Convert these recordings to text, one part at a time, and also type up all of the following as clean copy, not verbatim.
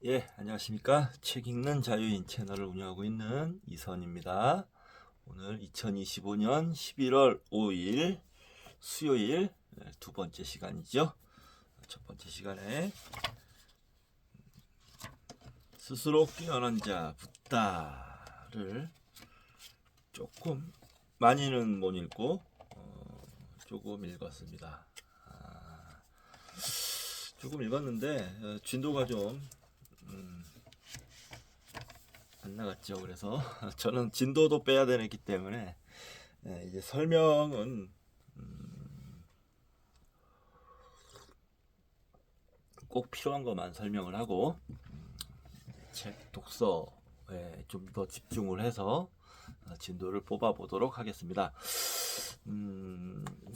예, 안녕하십니까. 책 읽는 자유인 채널을 운영하고 있는 이선입니다. 오늘 2025년 11월 5일 수요일 두 번째 시간이죠. 첫 번째 시간에 스스로 깨어난 자 붓다를 조금 많이는 못 읽고 조금 읽었습니다. 조금 읽었는데 진도가 좀 안 나갔죠. 그래서 저는 진도도 빼야 되기 때문에 이제 설명은 꼭 필요한 것만 설명을 하고 책 독서에 좀 더 집중을 해서 진도를 뽑아 보도록 하겠습니다.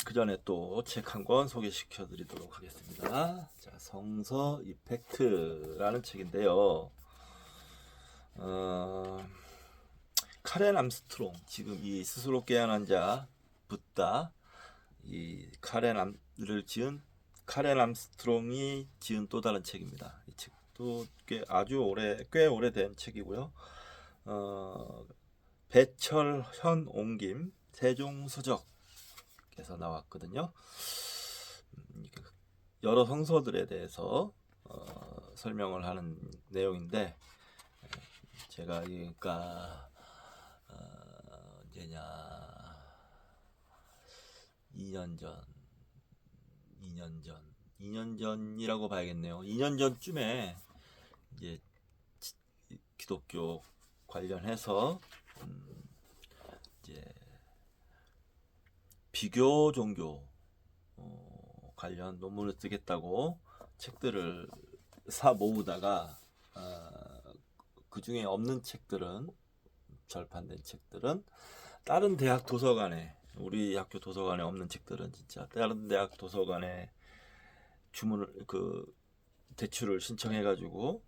그 전에 또 책 한 권 소개시켜 드리도록 하겠습니다. 자, 성서 이펙트라는 책인데요. 카렌 암스트롱, 지금 이 스스로 깨어난 자 붓다, 이 카렌을 지은 카렌 암스트롱이 지은 또 다른 책입니다. 이 책도 꽤 오래된 책이고요. 배철현 옹김 세종서적에서 나왔거든요. 여러 성서들에 대해서 설명을 하는 내용인데 제가 그러니까 언제냐 2년 전 2년 전이라고 봐야겠네요. 2년 전쯤에 이제 기독교 관련해서 이제 비교 종교 관련 논문을 쓰겠다고 책들을 사 모으다가 그 중에 없는 책들은 절판된 책들은 다른 대학 도서관에 우리 학교 도서관에 없는 책들은 진짜 다른 대학 도서관에 주문을 대출을 신청해가지고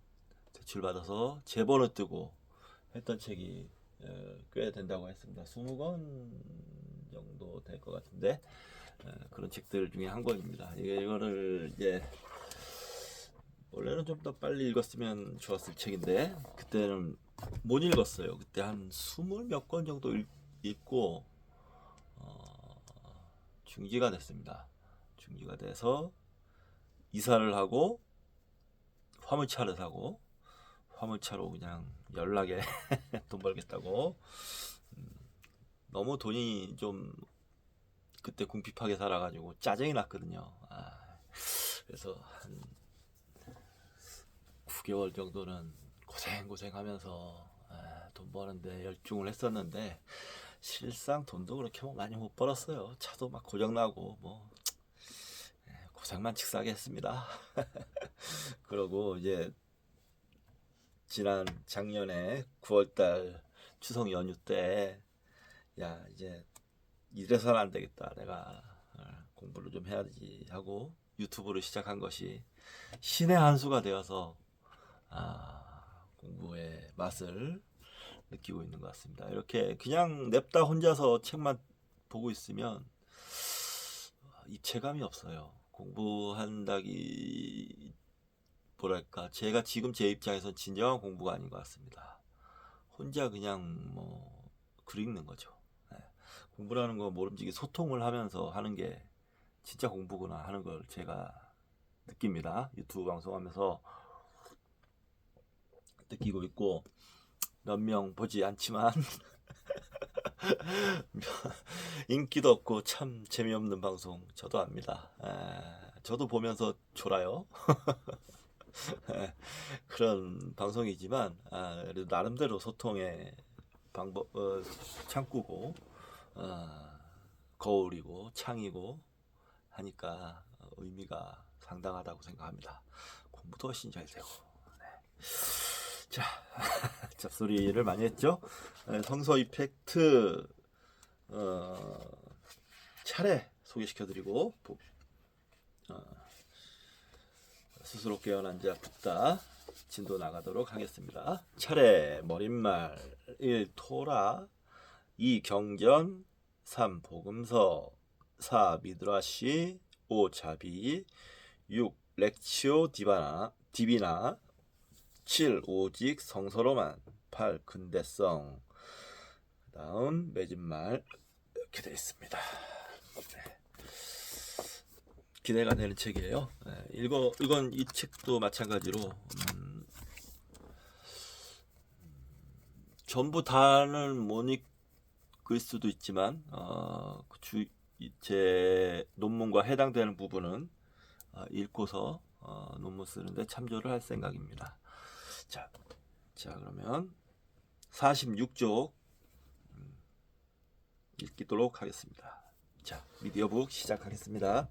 대출 받아서 제본을 뜨고 했던 책이 꽤 된다고 했습니다. 20권 정도 될 것 같은데 그런 책들 중에 한 권입니다. 이거를 이제 원래는 좀 더 빨리 읽었으면 좋았을 책인데 그때는 못 읽었어요. 그때 한 20몇 권 정도 읽고 중지가 됐습니다. 중지가 돼서 이사를 하고 화물차를 사고 화물차로 그냥 연락에 돈 벌겠다고 너무 돈이 좀 그때 궁핍하게 살아가지고 짜증이 났거든요. 그래서 한 9개월 정도는 고생하면서 돈 버는데 열중을 했었는데 실상 돈도 그렇게 뭐 많이 못 벌었어요. 차도 막 고장나고 뭐 고생만 칙사하게 했습니다. 그러고 이제 지난 작년에 9월달 추석 연휴 때 야 이제 이래서는 안 되겠다. 내가 공부를 좀 해야지 하고 유튜브를 시작한 것이 신의 한 수가 되어서 공부의 맛을 느끼고 있는 것 같습니다. 이렇게 그냥 냅다 혼자서 책만 보고 있으면 입체감이 없어요. 공부한다기 뭐랄까 제가 지금 제 입장에선 진정한 공부가 아닌 것 같습니다. 혼자 그냥 뭐 글 읽는 거죠. 네. 공부라는 거 모름지기 소통을 하면서 하는 게 진짜 공부구나 하는 걸 제가 느낍니다. 유튜브 방송하면서 느끼고 있고 몇 명 보지 않지만 인기도 없고 참 재미없는 방송 저도 압니다. 저도 보면서 졸아요. 그런 방송이지만 그래도 나름대로 소통의 방법 창구고 거울이고 창이고 하니까 의미가 상당하다고 생각합니다. 공부도 훨씬 잘 되고. 자, 잡소리를 많이 했죠. 성서 이펙트 차례 소개시켜드리고 스스로 깨어난 자 붓다 진도 나가도록 하겠습니다. 차례 머릿말 1. 토라 2. 경전 3. 복음서 4. 미드라시 5. 자비 6. 렉치오 디비나 7. 오직 성서로만. 8. 근대성. 그 다음 매진말 이렇게 되어 있습니다. 네. 기대가 되는 책이에요. 네. 이건 이 책도 마찬가지로 전부 다는 못 읽을 수도 있지만 제 논문과 해당되는 부분은 읽고서 논문 쓰는데 참조를 할 생각입니다. 자 그러면 46쪽 읽도록 하겠습니다. 자, 미디어북 시작하겠습니다.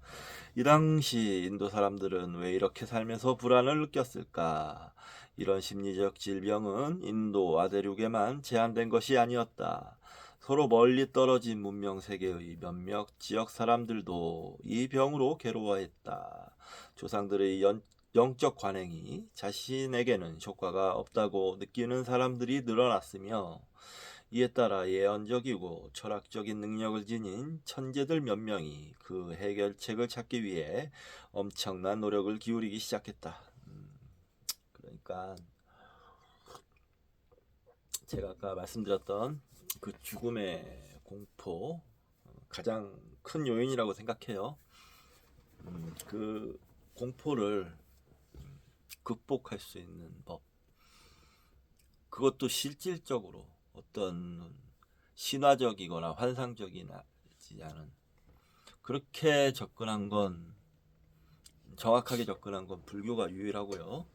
이 당시 인도 사람들은 왜 이렇게 살면서 불안을 느꼈을까? 이런 심리적 질병은 인도 아대륙에만 제한된 것이 아니었다. 서로 멀리 떨어진 문명 세계의 몇몇 지역 사람들도 이 병으로 괴로워했다. 조상들의 영적 관행이 자신에게는 효과가 없다고 느끼는 사람들이 늘어났으며 이에 따라 예언적이고 철학적인 능력을 지닌 천재들 몇 명이 그 해결책을 찾기 위해 엄청난 노력을 기울이기 시작했다. 그러니까 제가 아까 말씀드렸던 그 죽음의 공포 가장 큰 요인이라고 생각해요. 그 공포를 극복할 수 있는 법, 그것도 실질적으로 어떤 신화적이거나 환상적이지 않은 그렇게 정확하게 접근한 건 불교가 유일하고요.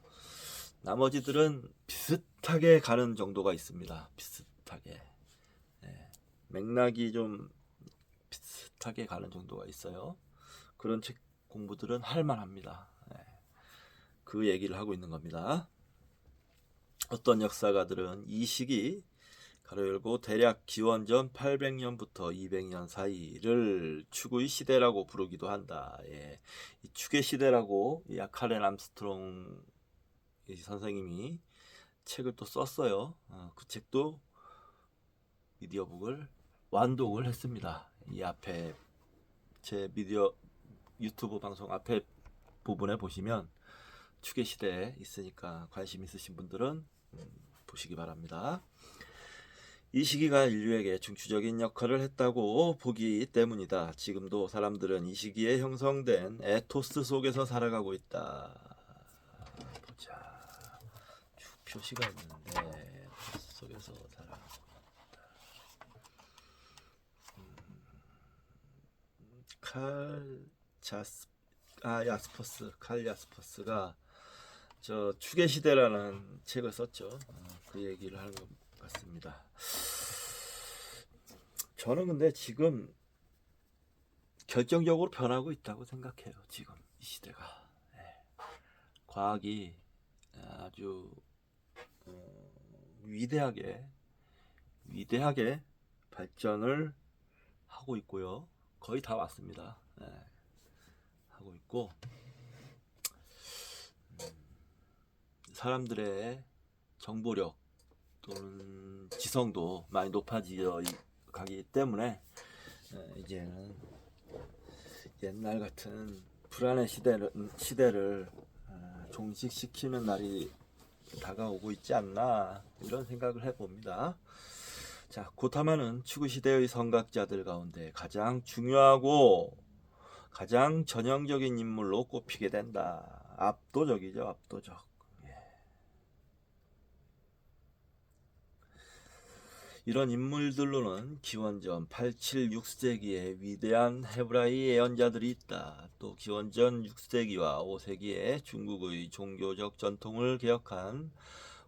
나머지들은 비슷하게 가는 정도가 있습니다. 비슷하게. 네. 맥락이 좀 비슷하게 가는 정도가 있어요. 그런 책 공부들은 할만합니다. 네. 그 얘기를 하고 있는 겁니다. 어떤 역사가들은 이 시기 가로 열고 대략 기원전 800년부터 200년 사이를 축의 시대라고 부르기도 한다. 예. 이 축의 시대라고 카렌 암스트롱 선생님이 책을 또 썼어요. 그 책도 미디어북을 완독을 했습니다. 이 앞에 제 유튜브 방송 앞에 부분에 보시면 축의 시대에 있으니까 관심 있으신 분들은 보시기 바랍니다. 이 시기가 인류에게 중추적인 역할을 했다고 보기 때문이다. 지금도 사람들은 이 시기에 형성된 에토스 속에서 살아가고 있다. 보자. 쭉 표시가 있는데 에토스 속에서 살아가고 있다. 칼 야스퍼스가 저 축의 시대라는 책을 썼죠. 그 얘기를 하는 것 같습니다. 저는 근데 지금 결정적으로 변하고 있다고 생각해요. 지금 이 시대가. 네. 과학이 아주 위대하게 발전을 하고 있고요. 거의 다 왔습니다. 네. 하고 있고 사람들의 정보력 또는 지성도 많이 높아져 가기 때문에 이제는 옛날 같은 불안의 시대를 종식시키는 날이 다가오고 있지 않나 이런 생각을 해봅니다. 자, 고타마는 축의 시대의 선각자들 가운데 가장 중요하고 가장 전형적인 인물로 꼽히게 된다. 압도적이죠, 압도적. 이런 인물들로는 기원전 876세기에 위대한 헤브라이 예언자들이 있다. 또 기원전 6세기와 5세기에 중국의 종교적 전통을 개혁한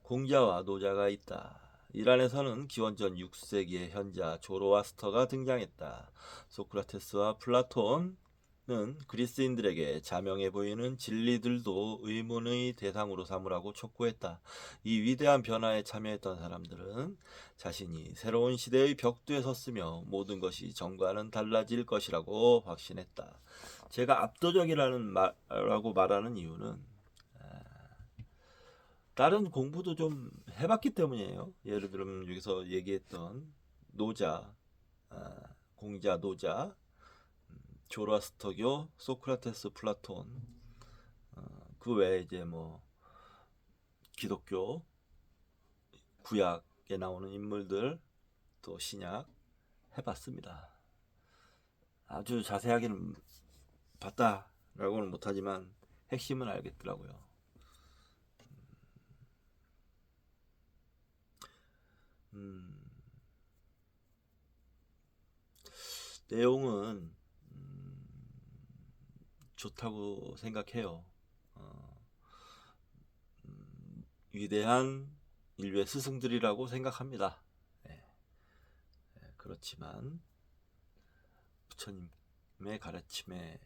공자와 노자가 있다. 이란에서는 기원전 6세기에 현자 조로아스터가 등장했다. 소크라테스와 플라톤은 그리스인들에게 자명해 보이는 진리들도 의문의 대상으로 삼으라고 촉구했다. 이 위대한 변화에 참여했던 사람들은 자신이 새로운 시대의 벽두에 섰으며 모든 것이 전과는 달라질 것이라고 확신했다. 제가 압도적이라는 말라고 말하는 이유는 다른 공부도 좀 해봤기 때문이에요. 예를 들면 여기서 얘기했던 노자, 공자, 노자, 조로아스터교, 소크라테스, 플라톤, 그 외에 이제 뭐 기독교, 구약에 나오는 인물들, 또 신약 해봤습니다. 아주 자세하게는 봤다라고는 못하지만 핵심은 알겠더라고요. 내용은 좋다고 생각해요. 위대한 인류의 스승들이라고 생각합니다. 그렇지만 부처님의 가르침에는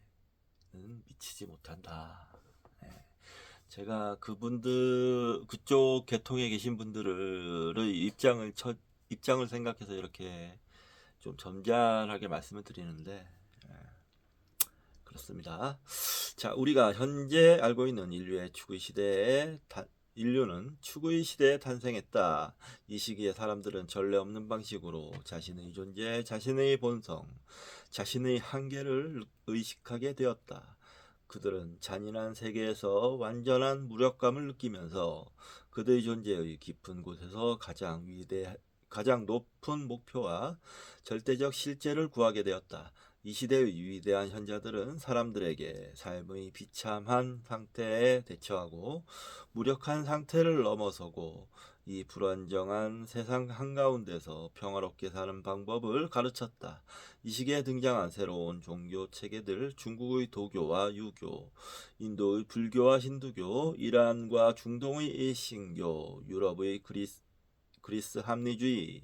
미치지 못한다. 제가 그쪽 계통에 계신 분들의 입장을 생각해서 이렇게 좀 점잖하게 말씀을 드리는데, 그렇습니다. 자, 우리가 현재 알고 있는 인류는 추구의 시대에 탄생했다. 이 시기에 사람들은 전례 없는 방식으로 자신의 존재, 자신의 본성, 자신의 한계를 의식하게 되었다. 그들은 잔인한 세계에서 완전한 무력감을 느끼면서 그들의 존재의 깊은 곳에서 가장 높은 목표와 절대적 실제를 구하게 되었다. 이 시대의 위대한 현자들은 사람들에게 삶의 비참한 상태에 대처하고 무력한 상태를 넘어서고 이 불안정한 세상 한가운데서 평화롭게 사는 방법을 가르쳤다. 이 시기에 등장한 새로운 종교 체계들, 중국의 도교와 유교, 인도의 불교와 힌두교, 이란과 중동의 일신교, 유럽의 그리스 합리주의는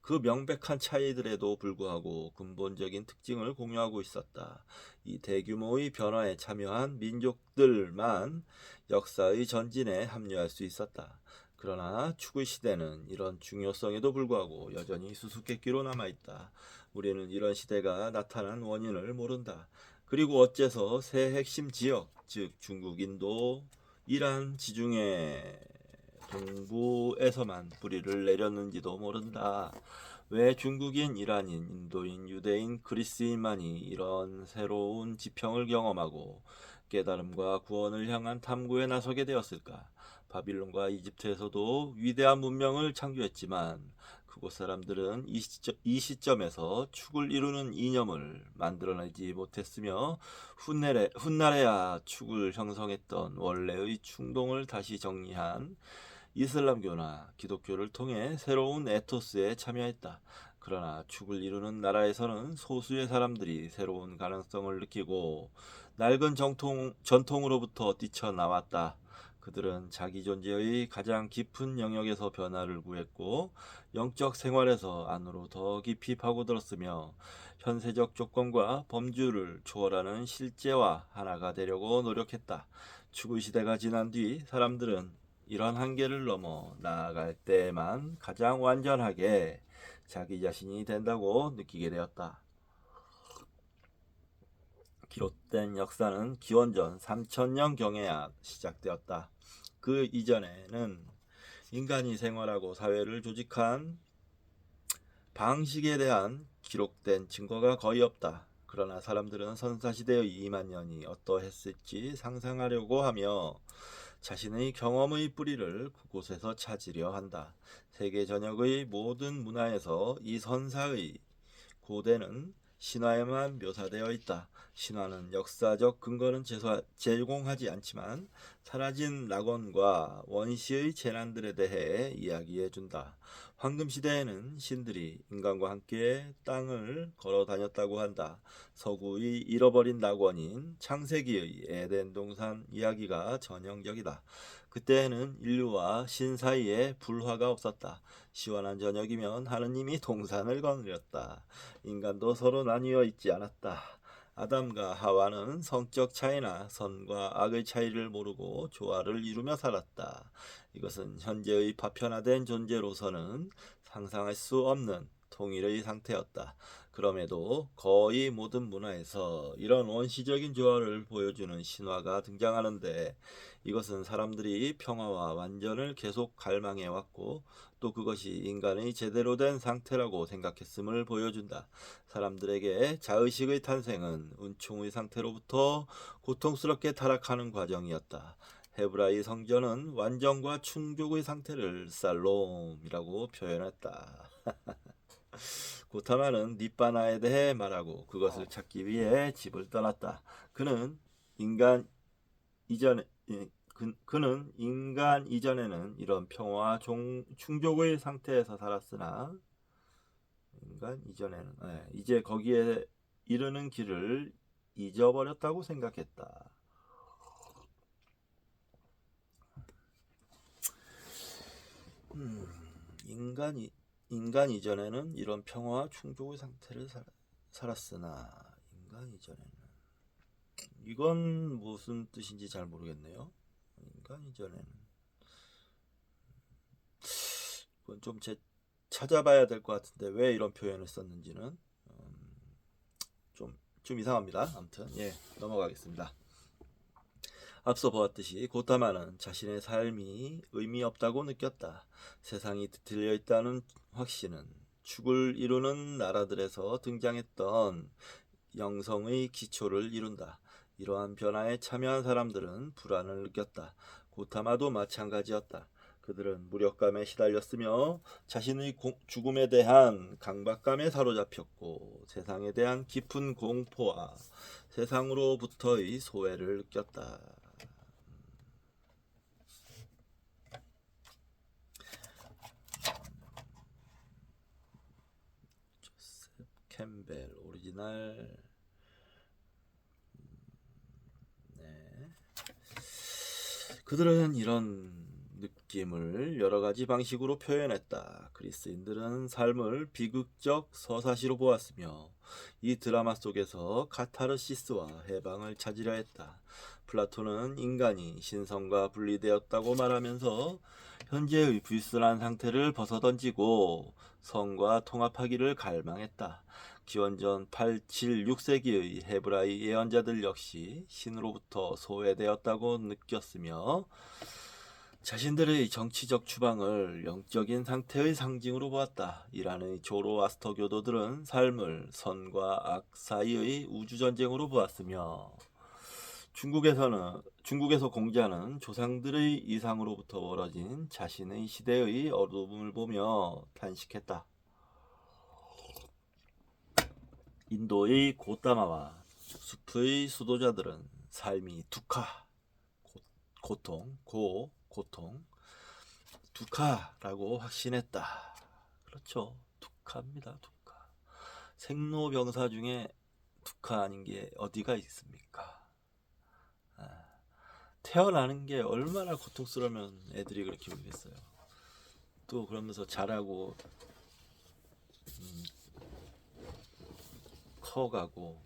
그 명백한 차이들에도 불구하고 근본적인 특징을 공유하고 있었다. 이 대규모의 변화에 참여한 민족들만 역사의 전진에 합류할 수 있었다. 그러나 추구의 시대는 이런 중요성에도 불구하고 여전히 수수께끼로 남아있다. 우리는 이런 시대가 나타난 원인을 모른다. 그리고 어째서 새 핵심 지역, 즉 중국, 인도, 이란 지중해 동부에서만 뿌리를 내렸는지도 모른다. 왜 중국인, 이란인, 인도인, 유대인, 그리스인만이 이런 새로운 지평을 경험하고 깨달음과 구원을 향한 탐구에 나서게 되었을까? 바빌론과 이집트에서도 위대한 문명을 창조했지만 그곳 사람들은 이 시점에서 축을 이루는 이념을 만들어내지 못했으며 훗날에야 축을 형성했던 원래의 충동을 다시 정리한 이슬람교나 기독교를 통해 새로운 에토스에 참여했다. 그러나 축을 이루는 나라에서는 소수의 사람들이 새로운 가능성을 느끼고 낡은 전통으로부터 뛰쳐나왔다. 그들은 자기 존재의 가장 깊은 영역에서 변화를 구했고 영적 생활에서 안으로 더 깊이 파고들었으며 현세적 조건과 범주를 초월하는 실제와 하나가 되려고 노력했다. 축의 시대가 지난 뒤 사람들은 이런 한계를 넘어 나아갈 때만 가장 완전하게 자기 자신이 된다고 느끼게 되었다. 기록된 역사는 기원전 3000년경에야 시작되었다. 그 이전에는 인간이 생활하고 사회를 조직한 방식에 대한 기록된 증거가 거의 없다. 그러나 사람들은 선사시대의 2만 년이 어떠했을지 상상하려고 하며 자신의 경험의 뿌리를 그곳에서 찾으려 한다. 세계 전역의 모든 문화에서 이 선사의 고대는 신화에만 묘사되어 있다. 신화는 역사적 근거는 제공하지 않지만 사라진 낙원과 원시의 재난들에 대해 이야기해준다. 황금시대에는 신들이 인간과 함께 땅을 걸어 다녔다고 한다. 서구의 잃어버린 낙원인 창세기의 에덴 동산 이야기가 전형적이다. 그때에는 인류와 신 사이에 불화가 없었다. 시원한 저녁이면 하느님이 동산을 거느렸다. 인간도 서로 나뉘어 있지 않았다. 아담과 하와는 성적 차이나 선과 악의 차이를 모르고 조화를 이루며 살았다. 이것은 현재의 파편화된 존재로서는 상상할 수 없는 통일의 상태였다. 그럼에도 거의 모든 문화에서 이런 원시적인 조화를 보여주는 신화가 등장하는데 이것은 사람들이 평화와 완전을 계속 갈망해왔고 또 그것이 인간의 제대로 된 상태라고 생각했음을 보여준다. 사람들에게 자의식의 탄생은 은총의 상태로부터 고통스럽게 타락하는 과정이었다. 헤브라이 성전은 완전과 충족의 상태를 살롬이라고 표현했다. 고타마는 닛바나에 대해 말하고 그것을 찾기 위해 집을 떠났다. 그는 인간 이전에는 이런 평화와 충족의 상태에서 살았으나 인간 이전에는 이제 거기에 이르는 길을 잊어버렸다고 생각했다. 인간 이전에는 이런 평화와 충족의 상태를 살았으나 인간 이전에는 이건 무슨 뜻인지 잘 모르겠네요. 인간 이전에는 이건 좀 찾아봐야 될 것 같은데 왜 이런 표현을 썼는지는 좀 이상합니다. 아무튼 넘어가겠습니다. 앞서 보았듯이 고타마는 자신의 삶이 의미 없다고 느꼈다. 세상이 뒤틀려 있다는 확신은 축을 이루는 나라들에서 등장했던 영성의 기초를 이룬다. 이러한 변화에 참여한 사람들은 불안을 느꼈다. 고타마도 마찬가지였다. 그들은 무력감에 시달렸으며 자신의 죽음에 대한 강박감에 사로잡혔고 세상에 대한 깊은 공포와 세상으로부터의 소외를 느꼈다. 조셉 캠벨 오리지널. 그들은 이런 느낌을 여러 가지 방식으로 표현했다. 그리스인들은 삶을 비극적 서사시로 보았으며 이 드라마 속에서 카타르시스와 해방을 찾으려 했다. 플라톤은 인간이 신성과 분리되었다고 말하면서 현재의 불순한 상태를 벗어던지고 성과 통합하기를 갈망했다. 기원전 876세기의 헤브라이 예언자들 역시 신으로부터 소외되었다고 느꼈으며 자신들의 정치적 추방을 영적인 상태의 상징으로 보았다. 이란의 조로아스터 교도들은 삶을 선과 악 사이의 우주전쟁으로 보았으며 중국에서 공자는 조상들의 이상으로부터 멀어진 자신의 시대의 어둠을 보며 탄식했다. 인도의 고타마와 숲의 수도자들은 삶이 두카, 고통, 두카라고 확신했다. 그렇죠. 두카입니다. 두카. 생로병사 중에 두카 아닌 게 어디가 있습니까? 태어나는 게 얼마나 고통스러우면 애들이 그렇게 울겠어요. 또 그러면서 자라고 커가고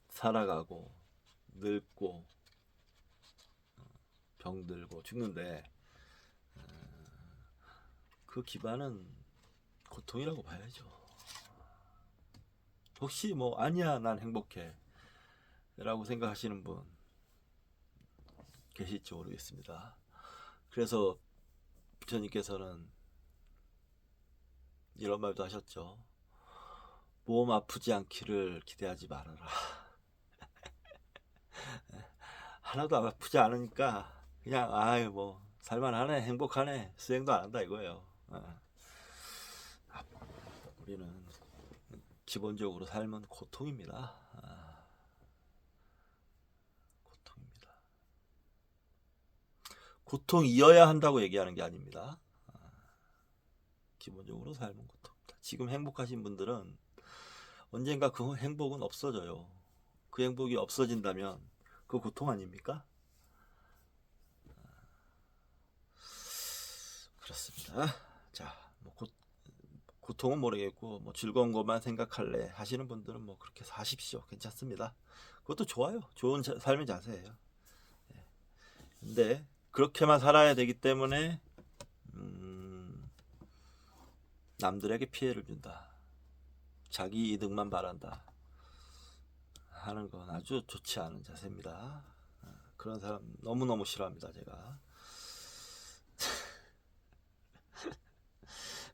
살아가고 늙고 병들고 죽는데 그 기반은 고통이라고 봐야죠. 혹시 아니야 난 행복해 라고 생각하시는 분 계실지 모르겠습니다. 그래서 부처님께서는 이런 말도 하셨죠. 몸 아프지 않기를 기대하지 말아라. 하나도 아프지 않으니까 그냥 살만하네, 행복하네, 수행도 안 한다 이거예요. 우리는 기본적으로 삶은 고통입니다. 고통입니다. 고통이어야 한다고 얘기하는 게 아닙니다. 기본적으로 삶은 고통입니다. 지금 행복하신 분들은 언젠가 그 행복은 없어져요. 그 행복이 없어진다면 그 고통 아닙니까? 그렇습니다. 자, 고통은 모르겠고 즐거운 것만 생각할래 하시는 분들은 그렇게 사십시오. 괜찮습니다. 그것도 좋아요. 좋은 삶의 자세예요. 근데 그렇게만 살아야 되기 때문에 남들에게 피해를 준다. 자기 이득만 바란다 하는 건 아주 좋지 않은 자세입니다. 그런 사람 너무너무 싫어합니다. 제가.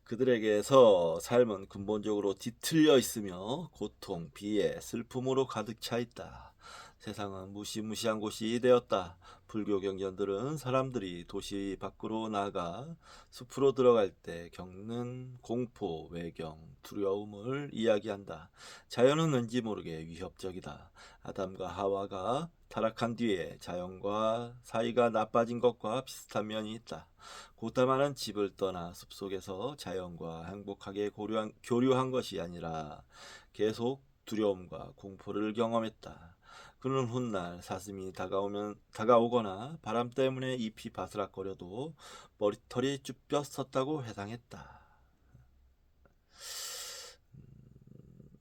그들에게서 삶은 근본적으로 뒤틀려 있으며 고통, 비애, 슬픔으로 가득 차 있다. 세상은 무시무시한 곳이 되었다. 불교 경전들은 사람들이 도시 밖으로 나가 숲으로 들어갈 때 겪는 공포, 외경, 두려움을 이야기한다. 자연은 왠지 모르게 위협적이다. 아담과 하와가 타락한 뒤에 자연과 사이가 나빠진 것과 비슷한 면이 있다. 고타마는 집을 떠나 숲속에서 자연과 행복하게 교류한 것이 아니라 계속 두려움과 공포를 경험했다. 그는 훗날 사슴이 다가오거나 바람 때문에 잎이 바스락거려도 머리털이 쭈뼛 섰다고 회상했다.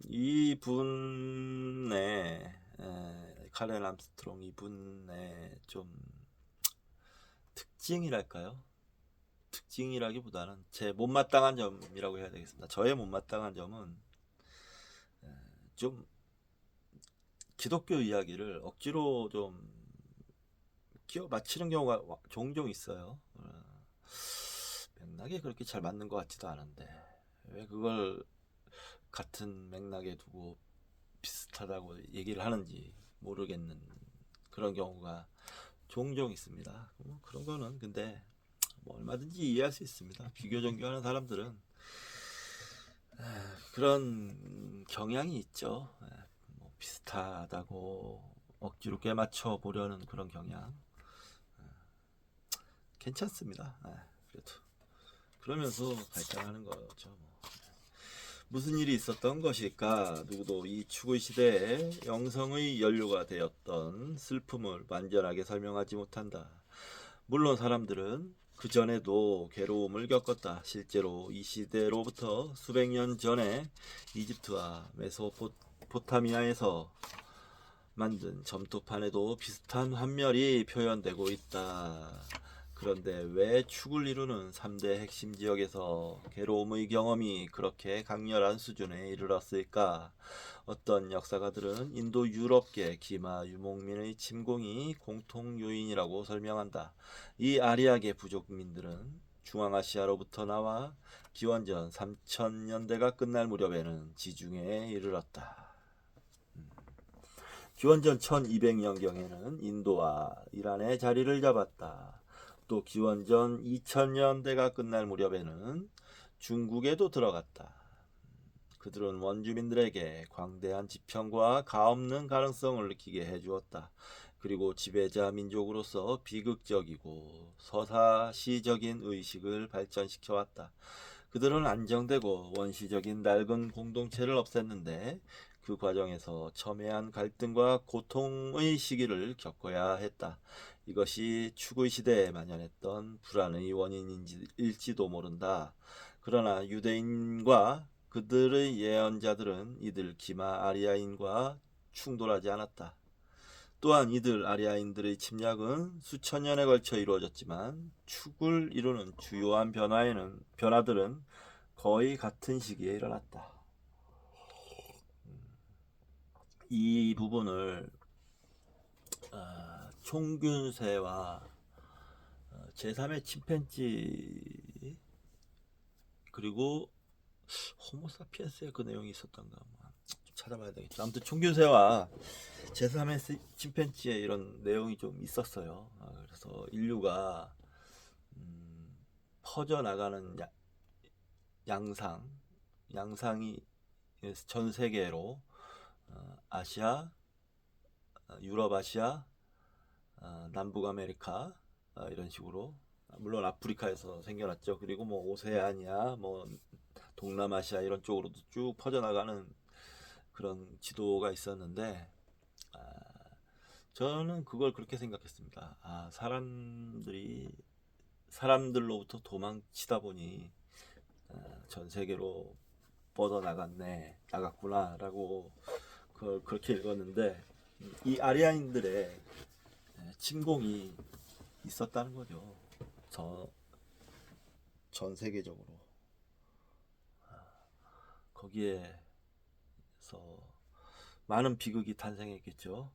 이분의 카렌 암스트롱 이분의 좀 특징이랄까요? 특징이라기보다는 제 못마땅한 점이라고 해야 되겠습니다. 저의 못마땅한 점은 좀 기독교 이야기를 억지로 좀 끼워 맞히는 경우가 종종 있어요. 맥락에 그렇게 잘 맞는 것 같지도 않은데 왜 그걸 같은 맥락에 두고 비슷하다고 얘기를 하는지 모르겠는 그런 경우가 종종 있습니다. 그런 거는 근데 뭐 얼마든지 이해할 수 있습니다. 비교 종교하는 사람들은 그런 경향이 있죠. 뭐 비슷하다고 억지로 꿰맞춰 보려는 그런 경향. 괜찮습니다. 그래도 그러면서 발전하는 거죠. 뭐. 무슨 일이 있었던 것일까? 누구도 이 추구 시대에 영성의 연료가 되었던 슬픔을 완전하게 설명하지 못한다. 물론 사람들은 그 전에도 괴로움을 겪었다. 실제로 이 시대로부터 수백 년 전에 이집트와 메소포타미아에서 만든 점토판에도 비슷한 환멸이 표현되고 있다. 그런데 왜 축을 이루는 3대 핵심 지역에서 괴로움의 경험이 그렇게 강렬한 수준에 이르렀을까? 어떤 역사가들은 인도 유럽계 기마 유목민의 침공이 공통 요인이라고 설명한다. 이 아리아계 부족민들은 중앙아시아로부터 나와 기원전 3000년대가 끝날 무렵에는 지중해에 이르렀다. 기원전 1200년경에는 인도와 이란의 자리를 잡았다. 또 기원전 2000년대가 끝날 무렵에는 중국에도 들어갔다. 그들은 원주민들에게 광대한 지평과 가없는 가능성을 느끼게 해주었다. 그리고 지배자 민족으로서 비극적이고 서사시적인 의식을 발전시켜왔다. 그들은 안정되고 원시적인 낡은 공동체를 없앴는데 그 과정에서 첨예한 갈등과 고통의 시기를 겪어야 했다. 이것이 추구의 시대에 만연했던 불안의 원인일지도 모른다. 그러나 유대인과 그들의 예언자들은 이들 기마 아리아인과 충돌하지 않았다. 또한 이들 아리아인들의 침략은 수천 년에 걸쳐 이루어졌지만 축을 이루는 주요한 변화들은 거의 같은 시기에 일어났다. 이 부분을 총균세와 제3의 침팬지 그리고 호모사피엔스의 그 내용이 있었던가 좀 찾아봐야 되겠죠. 아무튼 총균세와 제3의 침팬지의 이런 내용이 좀 있었어요. 그래서 인류가 퍼져나가는 양상이 전 세계로 아시아, 유럽, 아시아, 남북 아메리카 이런 식으로 물론 아프리카에서 생겨났죠. 그리고 뭐 오세아니아, 뭐 동남아시아 이런 쪽으로도 쭉 퍼져나가는 그런 지도가 있었는데 저는 그걸 그렇게 생각했습니다. 사람들로부터 도망치다 보니 전 세계로 나갔구나라고 그걸 그렇게 읽었는데 이 아리아인들의 침공이 있었다는 거죠. 전 세계적으로 거기에서 많은 비극이 탄생했겠죠.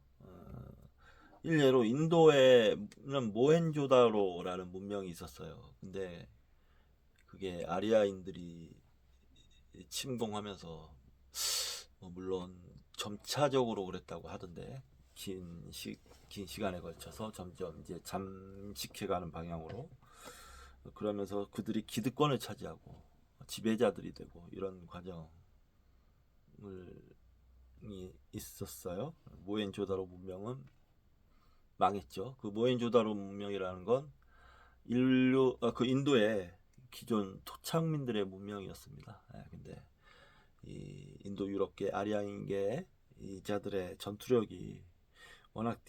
일례로 인도에는 모헨조다로라는 문명이 있었어요. 근데 그게 아리아인들이 침공하면서 물론 점차적으로 그랬다고 하던데 긴 시간에 걸쳐서 점점 이제 잠식해가는 방향으로, 그러면서 그들이 기득권을 차지하고 지배자들이 되고 이런 과정이 있었어요. 모헨조다로 문명은 망했죠. 그 모헨조다로 문명이라는 건 그 인도의 기존 토착민들의 문명이었습니다. 근데 이 인도 유럽계 아리아인계 이 자들의 전투력이 워낙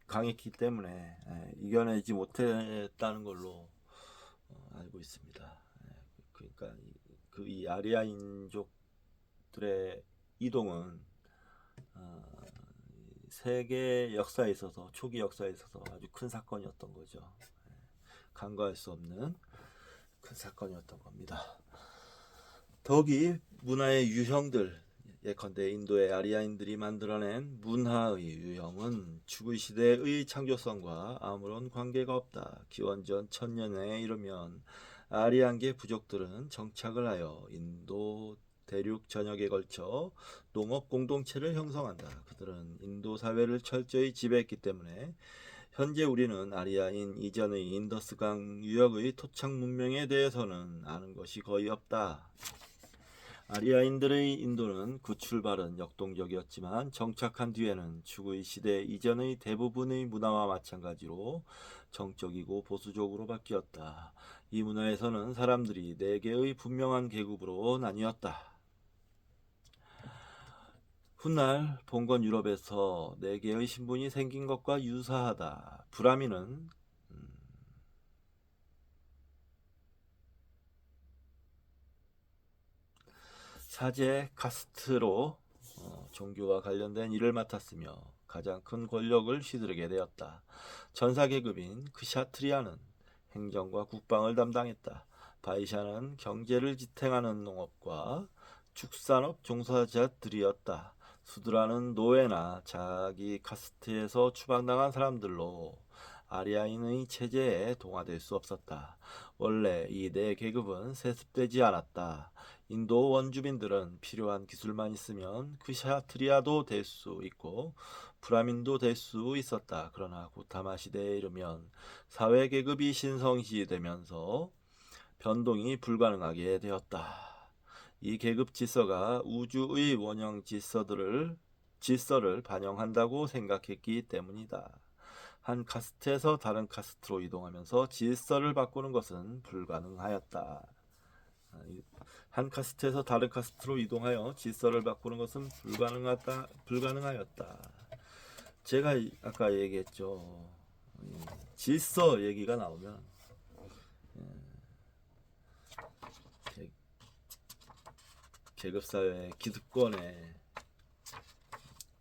강했기 때문에 이겨내지 못했다는 걸로 알고 있습니다. 그러니까 이 아리아인족들의 이동은 세계 역사에 있어서 초기 역사에 있어서 아주 큰 사건이었던 거죠. 간과할 수 없는 큰 사건이었던 겁니다. 더욱이 문화의 유형들, 예컨대 인도의 아리아인들이 만들어낸 문화의 유형은 추구이 시대의 창조성과 아무런 관계가 없다. 기원전 1000년에 이르면 아리안계 부족들은 정착을 하여 인도 대륙 전역에 걸쳐 농업 공동체를 형성한다. 그들은 인도 사회를 철저히 지배했기 때문에 현재 우리는 아리아인 이전의 인더스강 유역의 토착 문명에 대해서는 아는 것이 거의 없다. 아리아인들의 인도는 그 출발은 역동적이었지만 정착한 뒤에는 추구이 시대 이전의 대부분의 문화와 마찬가지로 정적이고 보수적으로 바뀌었다. 이 문화에서는 사람들이 4개의 분명한 계급으로 나뉘었다. 훗날 봉건 유럽에서 4개의 신분이 생긴 것과 유사하다. 브라민은 사제 카스트로 종교와 관련된 일을 맡았으며 가장 큰 권력을 휘두르게 되었다. 전사계급인 크샤트리아는 행정과 국방을 담당했다. 바이샤는 경제를 지탱하는 농업과 축산업 종사자들이었다. 수드라는 노예나 자기 카스트에서 추방당한 사람들로 아리아인의 체제에 동화될 수 없었다. 원래 이 4계급은 세습되지 않았다. 인도 원주민들은 필요한 기술만 있으면 크샤트리아도 될 수 있고 브라민도 될 수 있었다. 그러나 고타마 시대에 이르면 사회계급이 신성시되면서 변동이 불가능하게 되었다. 이 계급 질서가 우주의 원형 질서를 반영한다고 생각했기 때문이다. 한 카스트에서 다른 카스트로 이동하면서 질서를 바꾸는 것은 불가능하였다. 한 카스트에서 다른 카스트로 이동하여 질서를 바꾸는 것은 불가능하였다. 제가 아까 얘기했죠. 질서 얘기가 나오면 계급사회의 기득권의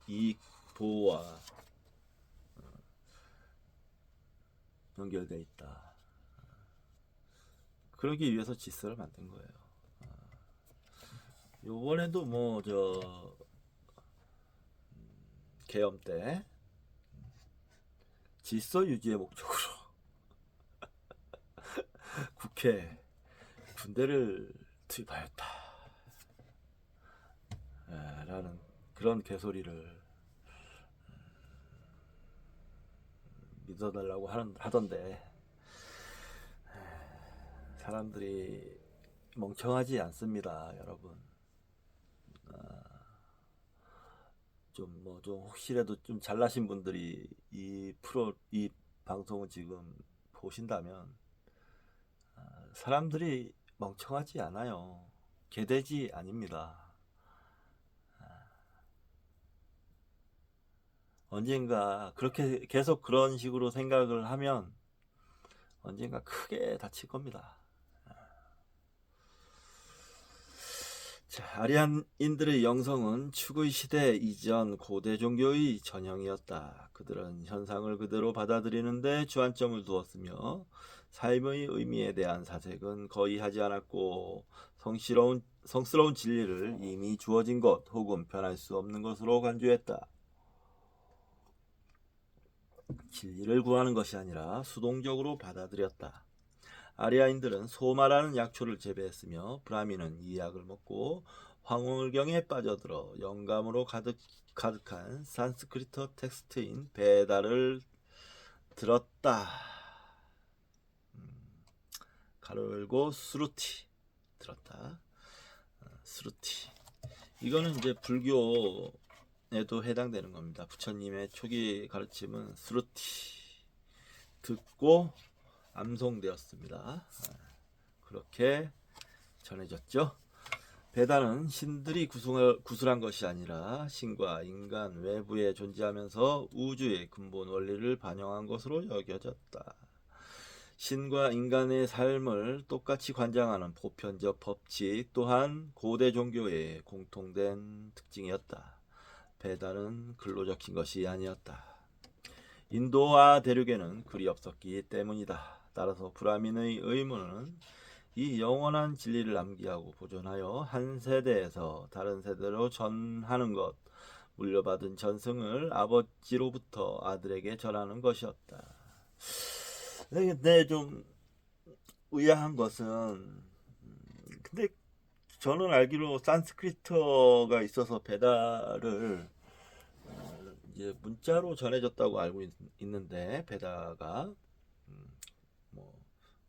이익 보호와 연결되어 있다. 그러기 위해서 질서를 만든 거예요. 요번에도 계엄 때 질서 유지의 목적으로 국회 군대를 투입하였다 라는 그런 개소리를 믿어달라고 하던데 사람들이 멍청하지 않습니다, 여러분. 좀 혹시라도 좀 잘나신 분들이 이 방송을 지금 보신다면 사람들이 멍청하지 않아요. 개돼지 아닙니다. 언젠가 그렇게 계속 그런 식으로 생각을 하면 언젠가 크게 다칠 겁니다. 자, 아리안인들의 영성은 추구이 시대 이전 고대 종교의 전형이었다. 그들은 현상을 그대로 받아들이는데 주안점을 두었으며 삶의 의미에 대한 사색은 거의 하지 않았고 성스러운 진리를 이미 주어진 것 혹은 변할 수 없는 것으로 간주했다. 진리를 구하는 것이 아니라 수동적으로 받아들였다. 아리아인들은 소마라는 약초를 재배했으며 브라민은 이 약을 먹고 황홀경에 빠져들어 영감으로 가득한 산스크리트 텍스트인 베다를 들었다. 가로 열고 스루티 들었다. 스루티. 이거는 이제 불교에도 해당되는 겁니다. 부처님의 초기 가르침은 스루티 듣고 암송되었습니다. 그렇게 전해졌죠. 베다는 신들이 구술한 것이 아니라 신과 인간 외부에 존재하면서 우주의 근본 원리를 반영한 것으로 여겨졌다. 신과 인간의 삶을 똑같이 관장하는 보편적 법칙 또한 고대 종교의 공통된 특징이었다. 베다는 글로 적힌 것이 아니었다. 인도와 대륙에는 글이 없었기 때문이다. 따라서 브라민의 의무는 이 영원한 진리를 암기하고 보존하여 한 세대에서 다른 세대로 전하는 것, 물려받은 전승을 아버지로부터 아들에게 전하는 것이었다. 근데 좀 의아한 것은 근데 저는 알기로 산스크리트어가 있어서 베다를 이제 문자로 전해졌다고 알고 있는데 베다가 뭐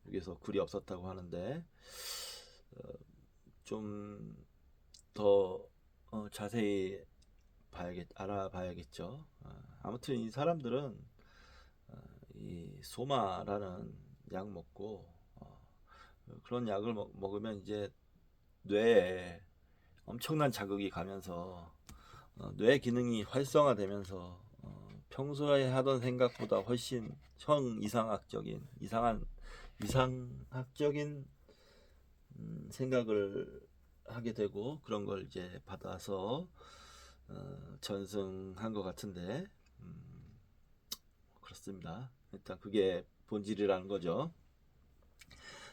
여기서 글이 없었다고 하는데 좀 더 자세히 알아봐야겠죠. 아무튼 이 사람들은 이 소마라는 약 먹고 그런 약을 먹으면 이제 뇌에 엄청난 자극이 가면서 뇌 기능이 활성화되면서 평소에 하던 생각보다 훨씬 이상학적인 생각을 하게 되고 그런 걸 이제 받아서 전승한 것 같은데 그렇습니다. 일단 그게 본질이라는 거죠.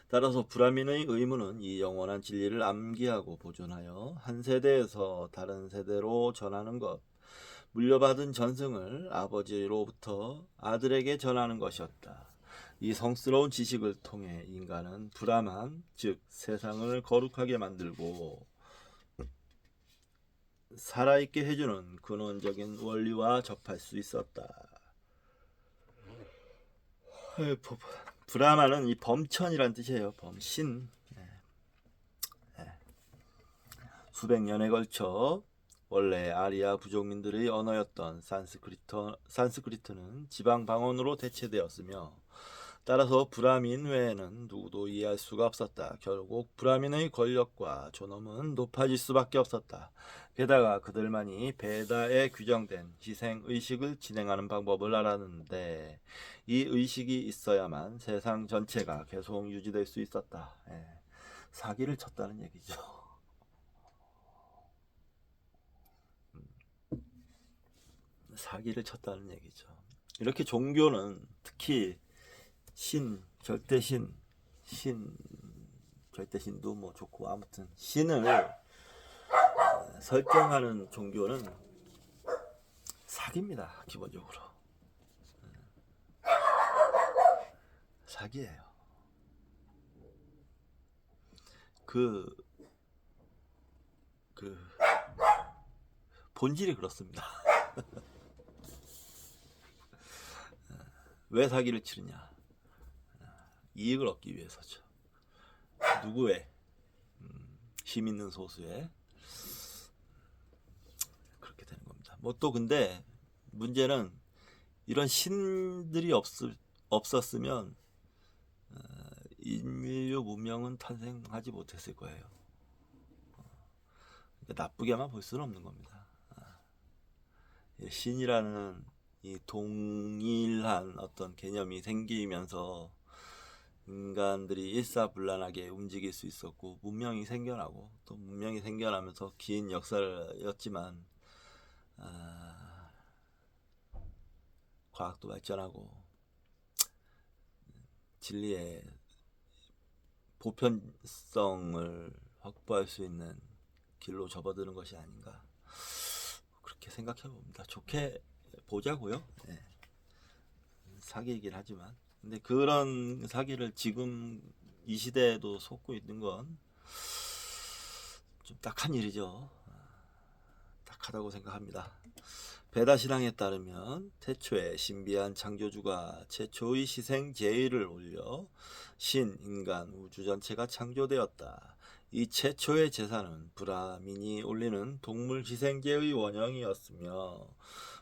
따라서 브라민의 의무는 이 영원한 진리를 암기하고 보존하여 한 세대에서 다른 세대로 전하는 것, 물려받은 전승을 아버지로부터 아들에게 전하는 것이었다. 이 성스러운 지식을 통해 인간은 브라만, 즉 세상을 거룩하게 만들고 살아있게 해주는 근원적인 원리와 접할 수 있었다. 브라만은 이 범천이란 뜻이에요. 범신. 수백 년에 걸쳐 원래 아리아 부족민들의 언어였던 산스크리트는 지방 방언으로 대체되었으며 따라서 브라민 외에는 누구도 이해할 수가 없었다. 결국 브라민의 권력과 존엄은 높아질 수밖에 없었다. 게다가 그들만이 베다에 규정된 희생의식을 진행하는 방법을 알았는데 이 의식이 있어야만 세상 전체가 계속 유지될 수 있었다. 사기를 쳤다는 얘기죠. 사기를 쳤다는 얘기죠. 이렇게 종교는 특히 절대신도 뭐 좋고 아무튼 신을 설정하는 종교는 사기입니다. 기본적으로 사기예요. 그 본질이 그렇습니다. 왜 사기를 치느냐? 이익을 얻기 위해서죠. 누구의? 힘 있는 소수의 그렇게 되는 겁니다. 뭐 또 근데 문제는 이런 신들이 없었으면 인류 문명은 탄생하지 못했을 거예요. 나쁘게만 볼 수는 없는 겁니다. 신이라는 이 동일한 어떤 개념이 생기면서 인간들이 일사불란하게 움직일 수 있었고 문명이 생겨나고 또 문명이 생겨나면서 긴 역사였지만 과학도 발전하고 진리의 보편성을 확보할 수 있는 길로 접어드는 것이 아닌가 그렇게 생각해 봅니다. 좋게 보자고요. 사기이긴 하지만 근데 그런 사기를 지금 이 시대에도 속고 있는 건 좀 좀 딱한 일이죠. 딱하다고 생각합니다. 베다신앙에 따르면 태초에 신비한 창조주가 최초의 희생 제의를 올려 신, 인간, 우주 전체가 창조되었다. 이 최초의 제사는 브라민이 올리는 동물 희생제의 원형이었으며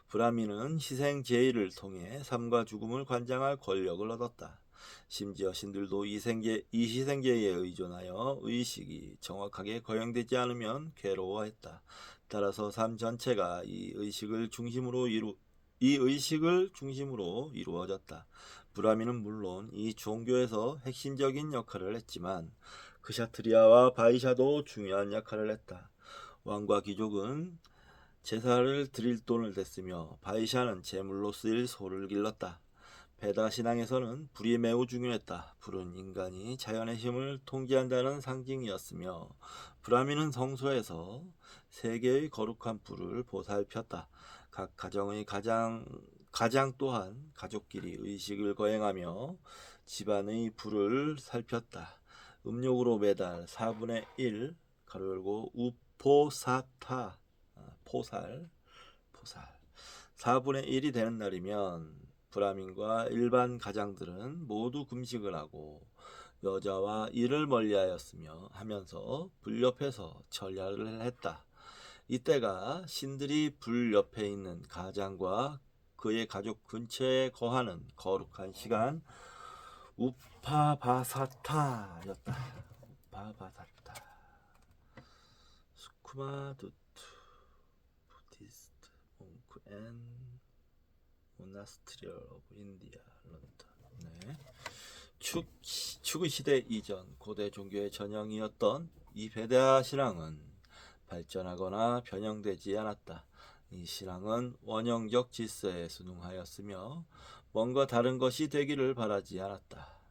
브라민은 희생 제의를 통해 삶과 죽음을 관장할 권력을 얻었다. 심지어 신들도 이 희생제에 의존하여 의식이 정확하게 거행되지 않으면 괴로워했다. 따라서 삶 전체가 이 의식을 중심으로 이루어졌다. 브라미는 물론 이 종교에서 핵심적인 역할을 했지만 크샤트리아와 바이샤도 중요한 역할을 했다. 왕과 귀족은 제사를 드릴 돈을 댔으며 바이샤는 제물로 쓰일 소를 길렀다. 베다 신앙에서는 불이 매우 중요했다. 불은 인간이 자연의 힘을 통제한다는 상징이었으며 브라미는 성소에서 세 개의 거룩한 불을 보살폈다. 각 가정의 가장 또한 가족끼리 의식을 거행하며 집안의 불을 살폈다. 음력으로 매달 4분의 1 가로 열고 우포사타 포살 4분의 1이 되는 날이면 브라민과 일반 가장들은 모두 금식을 하고 여자와 이를 멀리하면서 불 옆에서 절야를 했다. 이때가 신들이 불 옆에 있는 가장과 그의 가족 근처에 거하는 거룩한 시간 우파바사타였다. 우파바사타 스쿠마두투 부디스트 몽크 앤 모나스트리얼 오브 인디아 런던. 네. 축의 시대 이전 고대 종교의 전형이었던 이 베다 신앙은 발전하거나 변형되지 않았다. 이 신앙은 원형적 질서에 순응하였으며 뭔가 다른 것이 되기를 바라지 않았다.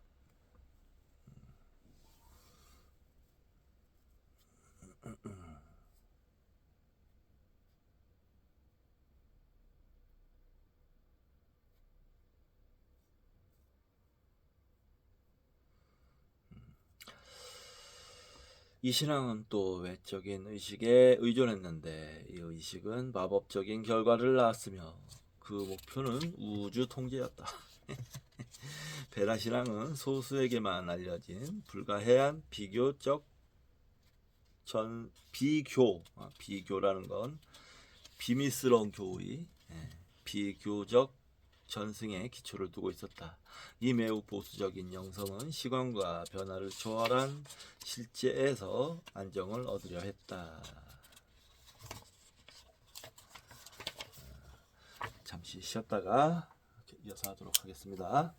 이 신앙은 또 외적인 의식에 의존했는데 이 의식은 마법적인 결과를 낳았으며 그 목표는 우주 통제였다. 베다 신앙은 소수에게만 알려진 불가해한 비교라는 건 비밀스러운 교의, 비교적 전승에 기초를 두고 있었다. 이 매우 보수적인 영성은 시간과 변화를 초월한 실제에서 안정을 얻으려 했다. 잠시 쉬었다가 이어서 하도록 하겠습니다.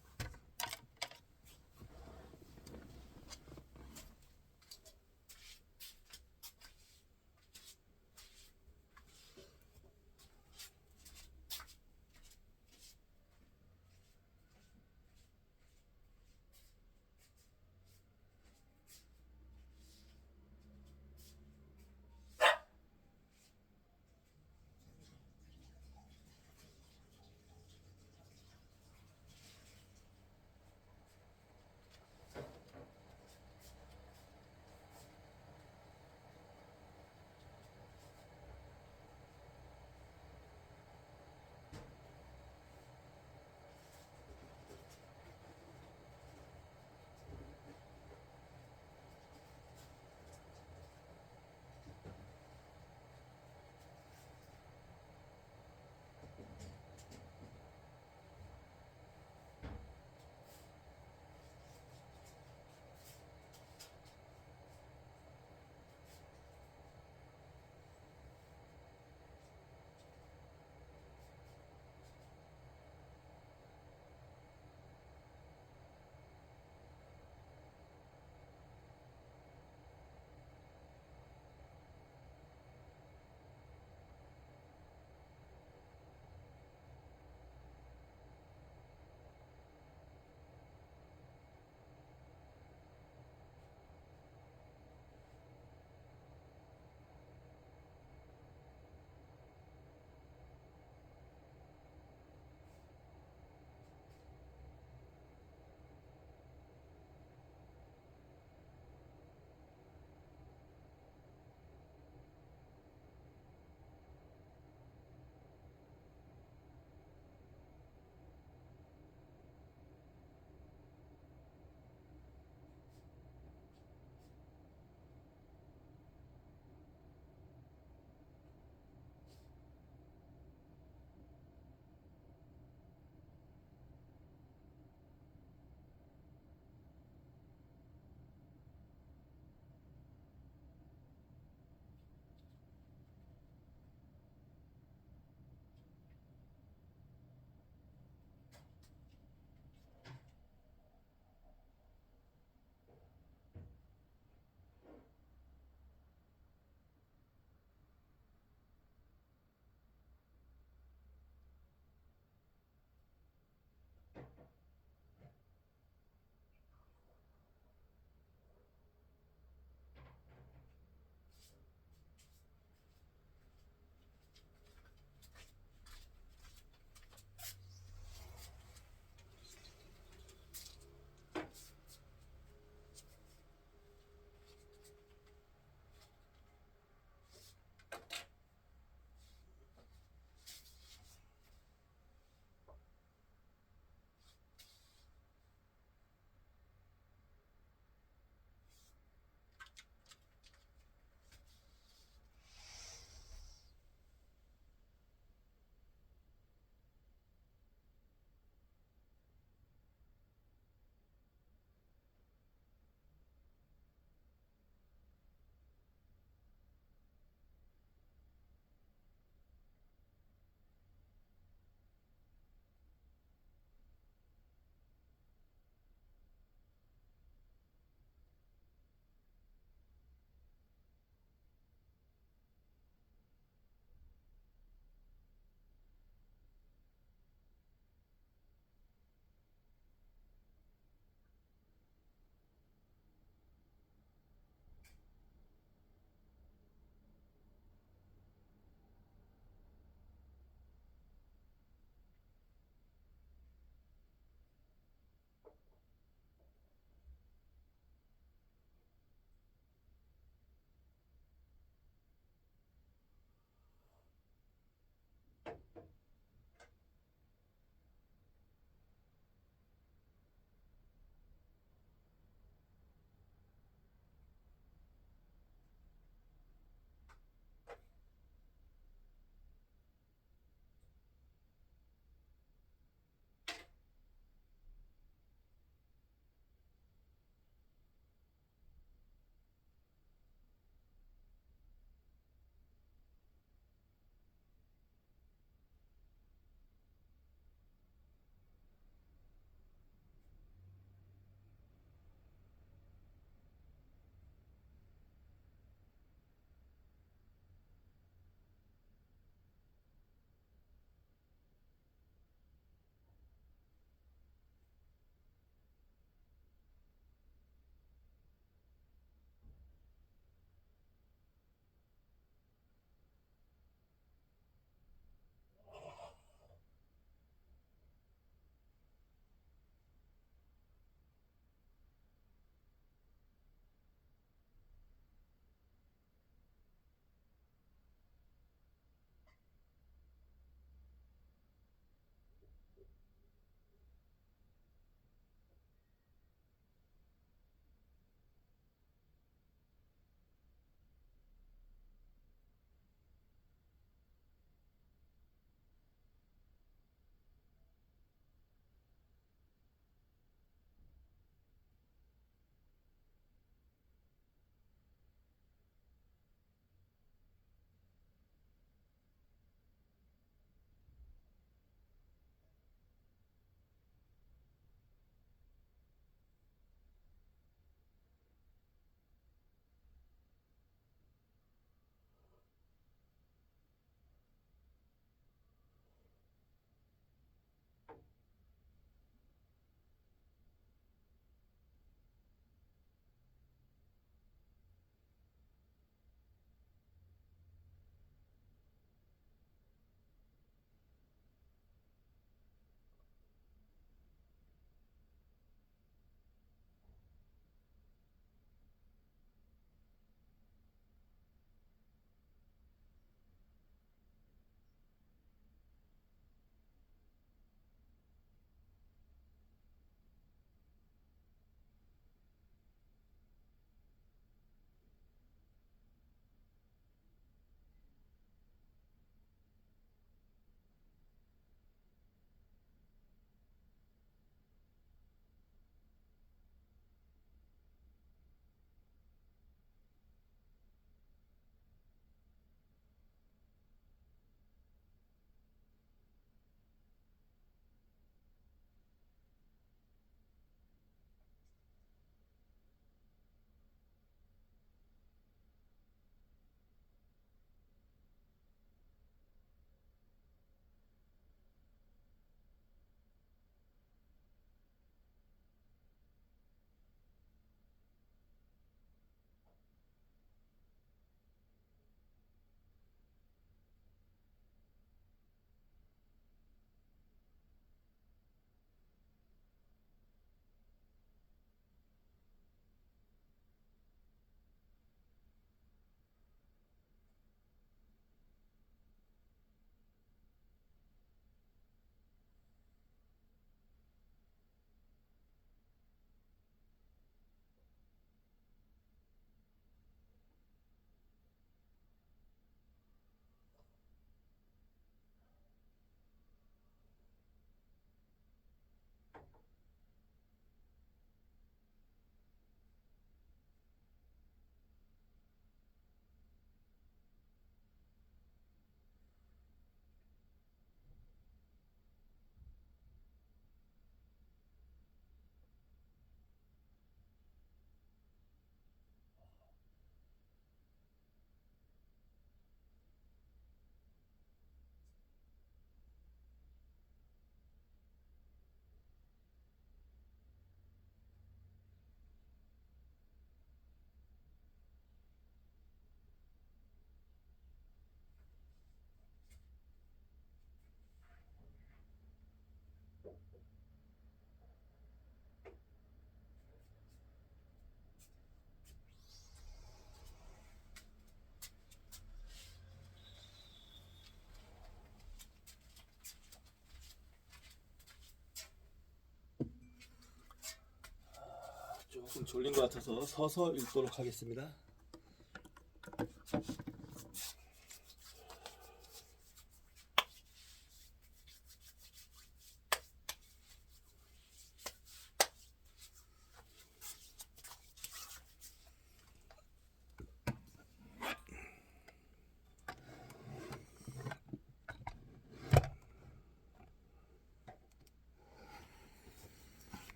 졸린 것 같아서 서서 읽도록 하겠습니다.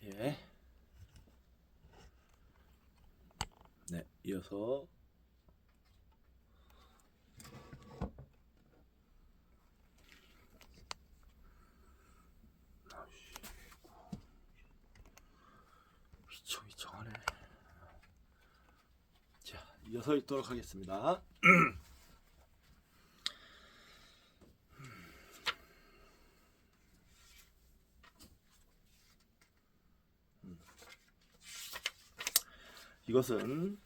예. 네, 이어서 위청하네. 자, 이어서 읽도록 하겠습니다. 이것은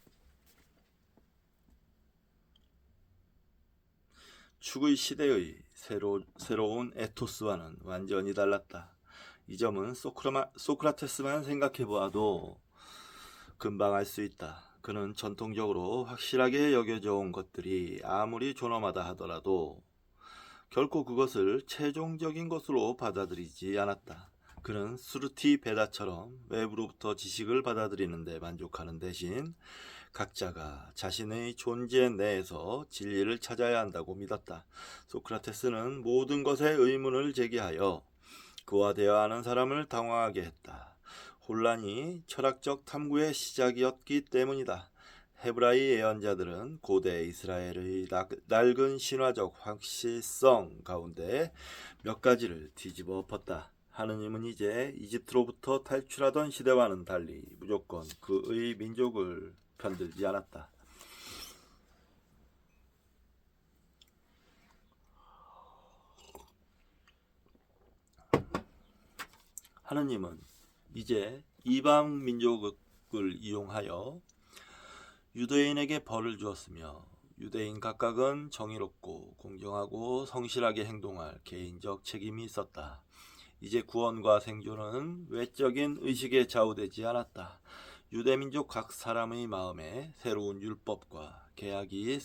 축의 시대의 새로운 에토스와는 완전히 달랐다. 이 점은 소크라테스만 생각해보아도 금방 알 수 있다. 그는 전통적으로 확실하게 여겨져 온 것들이 아무리 존엄하다 하더라도 결코 그것을 최종적인 것으로 받아들이지 않았다. 그는 스루티 베다처럼 외부로부터 지식을 받아들이는 데 만족하는 대신 각자가 자신의 존재 내에서 진리를 찾아야 한다고 믿었다. 소크라테스는 모든 것에 의문을 제기하여 그와 대화하는 사람을 당황하게 했다. 혼란이 철학적 탐구의 시작이었기 때문이다. 헤브라이 예언자들은 고대 이스라엘의 낡은 신화적 확실성 가운데 몇 가지를 뒤집어 엎었다. 하느님은 이제 이집트로부터 탈출하던 시대와는 달리 무조건 그의 민족을 편들지 않았다. 하느님은 이제 이방 민족을 이용하여 유대인에게 벌을 주었으며 유대인 각각은 정의롭고 공정하고 성실하게 행동할 개인적 책임이 있었다. 이제 구원과 생존은 외적인 의식에 좌우되지 않았다. 유대민족 각 사람의 마음에 새로운 율법과 계약이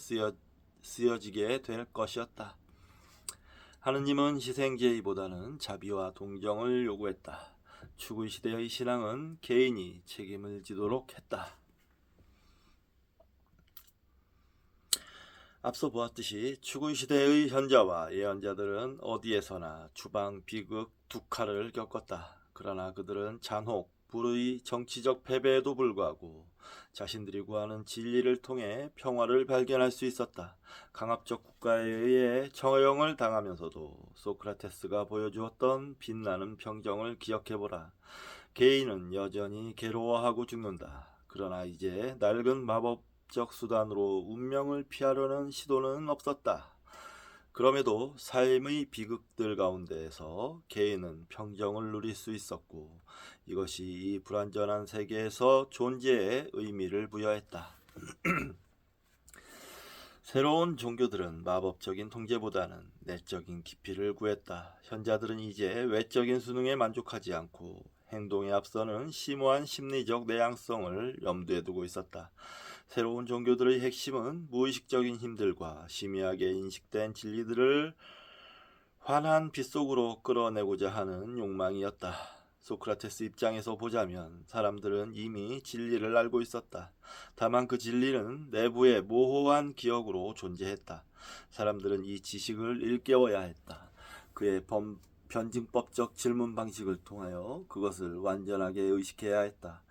쓰여지게 될 것이었다. 하느님은 희생제의보다는 자비와 동정을 요구했다. 축의 시대의 신앙은 개인이 책임을 지도록 했다. 앞서 보았듯이 축의 시대의 현자와 예언자들은 어디에서나 추방, 비극, 두칼을 겪었다. 그러나 그들은 잔혹, 불의, 정치적 패배에도 불구하고 자신들이 구하는 진리를 통해 평화를 발견할 수 있었다. 강압적 국가에 의해 처형을 당하면서도 소크라테스가 보여주었던 빛나는 평정을 기억해보라. 개인은 여전히 괴로워하고 죽는다. 그러나 이제 낡은 마법적 수단으로 운명을 피하려는 시도는 없었다. 그럼에도 삶의 비극들 가운데에서 개인은 평정을 누릴 수 있었고 이것이 이 불완전한 세계에서 존재에 의미를 부여했다. 새로운 종교들은 마법적인 통제보다는 내적인 깊이를 구했다. 현자들은 이제 외적인 수능에 만족하지 않고 행동에 앞서는 심오한 심리적 내향성을 염두에 두고 있었다. 새로운 종교들의 핵심은 무의식적인 힘들과 심의하게 인식된 진리들을 환한 빛 속으로 끌어내고자 하는 욕망이었다. 소크라테스 입장에서 보자면 사람들은 이미 진리를 알고 있었다. 다만 그 진리는 내부의 모호한 기억으로 존재했다. 사람들은 이 지식을 일깨워야 했다. 그의 변증법적 질문 방식을 통하여 그것을 완전하게 의식해야 했다.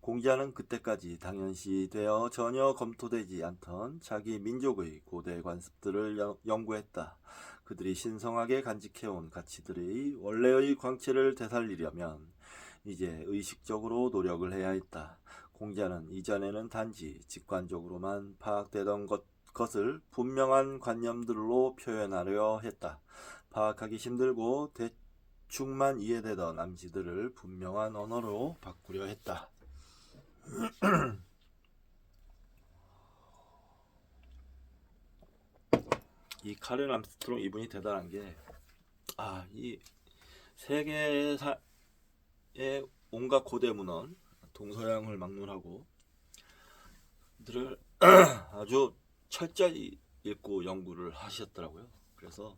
공자는 그때까지 당연시되어 전혀 검토되지 않던 자기 민족의 고대 관습들을 연구했다. 그들이 신성하게 간직해온 가치들의 원래의 광채를 되살리려면 이제 의식적으로 노력을 해야 했다. 공자는 이전에는 단지 직관적으로만 파악되던 것을 분명한 관념들로 표현하려 했다. 파악하기 힘들고 대충만 이해되던 암시들을 분명한 언어로 바꾸려 했다. 이 카렌 암스트롱 이분이 대단한 게, 이 세계의 온갖 고대 문헌, 동서양을 막론하고 들을 아주 철저히 읽고 연구를 하셨더라고요. 그래서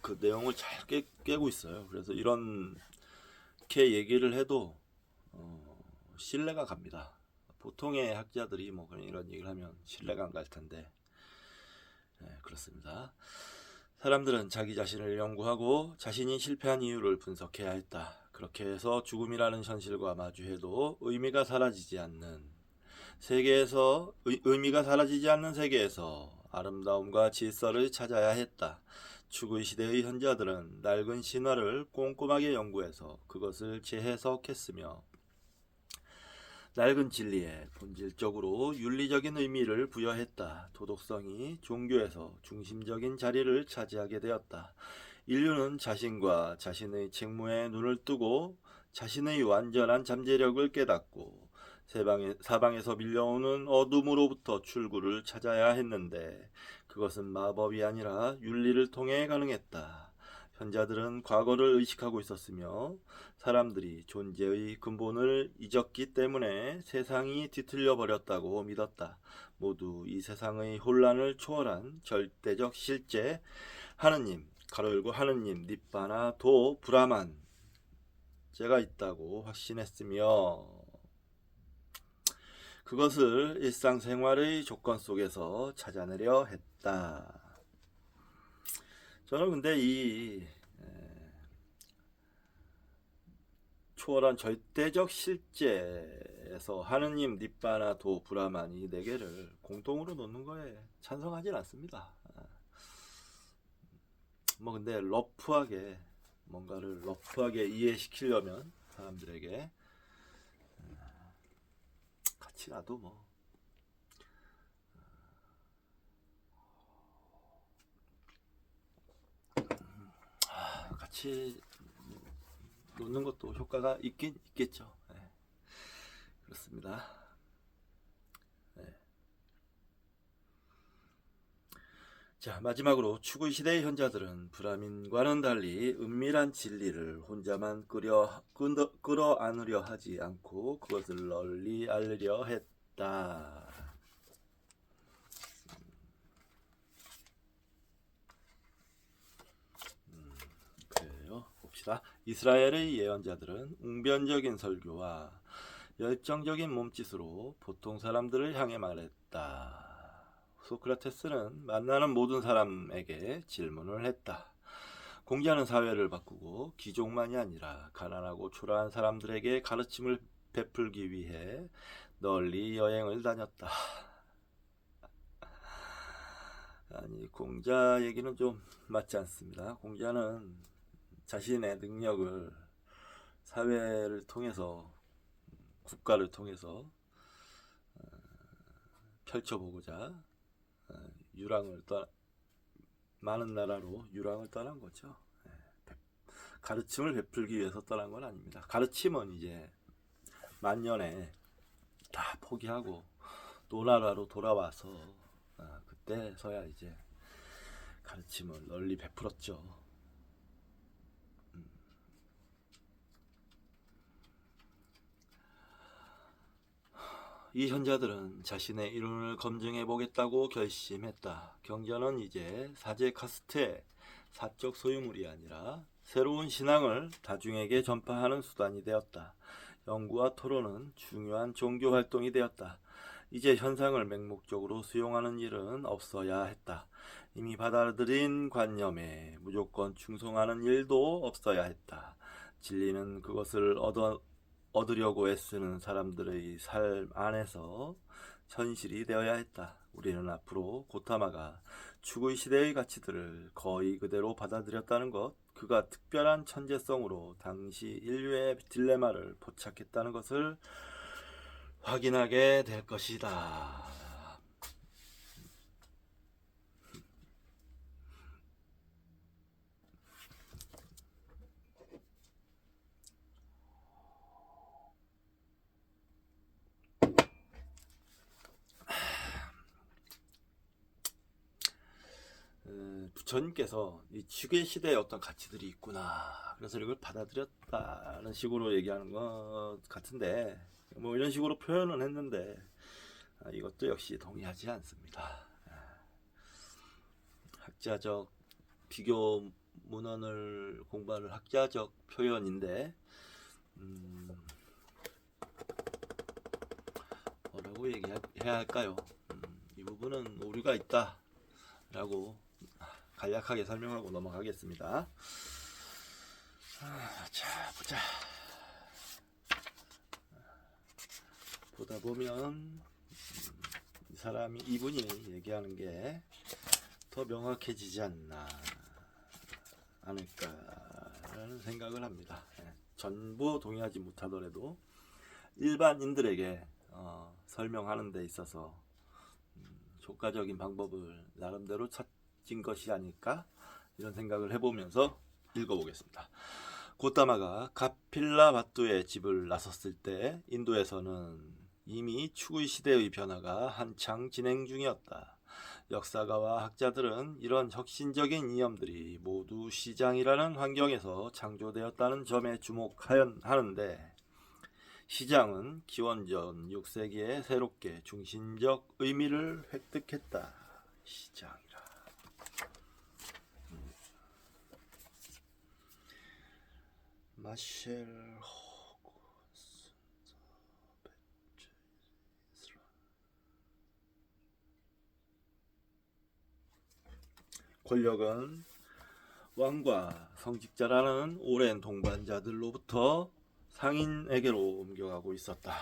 그 내용을 잘 깨고 있어요. 그래서 이렇게 얘기를 해도 신뢰가 갑니다. 보통의 학자들이 뭐 이런 얘기를 하면 신뢰가 안 갈 텐데, 그렇습니다. 사람들은 자기 자신을 연구하고 자신이 실패한 이유를 분석해야 했다. 그렇게 해서 죽음이라는 현실과 마주해도 의미가 사라지지 않는 세계에서 아름다움과 질서를 찾아야 했다. 추구의 시대의 현자들은 낡은 신화를 꼼꼼하게 연구해서 그것을 재해석했으며 낡은 진리에 본질적으로 윤리적인 의미를 부여했다. 도덕성이 종교에서 중심적인 자리를 차지하게 되었다. 인류는 자신과 자신의 책무에 눈을 뜨고 자신의 완전한 잠재력을 깨닫고 사방에서 밀려오는 어둠으로부터 출구를 찾아야 했는데 그것은 마법이 아니라 윤리를 통해 가능했다. 현자들은 과거를 의식하고 있었으며 사람들이 존재의 근본을 잊었기 때문에 세상이 뒤틀려 버렸다고 믿었다. 모두 이 세상의 혼란을 초월한 절대적 실제 하느님, 하느님, 니빠나 도 브라만 제가 있다고 확신했으며 그것을 일상생활의 조건 속에서 찾아내려 했다. 저는 근데 이 초월한 절대적 실제에서 하느님, 니빠나 도 브라만 이 네 개를 공통으로 놓는 거에 찬성하진 않습니다. 근데 뭔가를 러프하게 이해시키려면 사람들에게 같이 놔도 같이 놓는 것도 효과가 있긴 있겠죠. 그렇습니다. 자, 마지막으로 추구의 시대의 현자들은 브라민과는 달리 은밀한 진리를 혼자만 끌어안으려 하지 않고 그것을 널리 알리려 했다. 그래요. 봅시다. 이스라엘의 예언자들은 웅변적인 설교와 열정적인 몸짓으로 보통 사람들을 향해 말했다. 소크라테스는 만나는 모든 사람에게 질문을 했다. 공자는 사회를 바꾸고 귀족만이 아니라 가난하고 초라한 사람들에게 가르침을 베풀기 위해 널리 여행을 다녔다. 아니, 공자 얘기는 좀 맞지 않습니다. 공자는 자신의 능력을 사회를 통해서, 국가를 통해서 펼쳐보고자 많은 나라로 유랑을 떠난 거죠. 가르침을 베풀기 위해서 떠난 건 아닙니다. 가르침은 이제 만년에 다 포기하고 노나라로 돌아와서 그때서야 이제 가르침을 널리 베풀었죠. 이 현자들은 자신의 이론을 검증해 보겠다고 결심했다. 경전은 이제 사제 카스트의 사적 소유물이 아니라 새로운 신앙을 다중에게 전파하는 수단이 되었다. 연구와 토론은 중요한 종교 활동이 되었다. 이제 현상을 맹목적으로 수용하는 일은 없어야 했다. 이미 받아들인 관념에 무조건 충성하는 일도 없어야 했다. 진리는 그것을 얻으려고 애쓰는 사람들의 삶 안에서 현실이 되어야 했다. 우리는 앞으로 고타마가 추구의 시대의 가치들을 거의 그대로 받아들였다는 것, 그가 특별한 천재성으로 당시 인류의 딜레마를 포착했다는 것을 확인하게 될 것이다. 부처님께서 이 지계 시대에 어떤 가치들이 있구나, 그래서 이걸 받아들였다는 식으로 얘기하는 것 같은데, 뭐 이런 식으로 표현은 했는데 이것도 역시 동의하지 않습니다. 학자적 비교 문헌을 공부하는 학자적 표현인데, 뭐라고 얘기해야 할까요? 이 부분은 오류가 있다 라고 간략하게 설명하고 넘어가겠습니다. 자, 보자. 보다 보면 이 사람이, 이분이 얘기하는 게 더 명확해지지 않을까라는 생각을 합니다. 전부 동의하지 못하더라도 일반인들에게 설명하는 데 있어서 효과적인 방법을 나름대로 찾은 것이 아닐까, 이런 생각을 해보면서 읽어보겠습니다. 고타마가 가필라바투의 집을 나섰을 때 인도에서는 이미 추구의 시대의 변화가 한창 진행 중이었다. 역사가와 학자들은 이런 혁신적인 이념들이 모두 시장이라는 환경에서 창조되었다는 점에 주목하는데, 시장은 기원전 6세기에 새롭게 중심적 의미를 획득했다. 시장이라. 마셸 권력은 왕과 성직자라는 오랜 동반자들로부터 상인에게로 옮겨가고 있었다.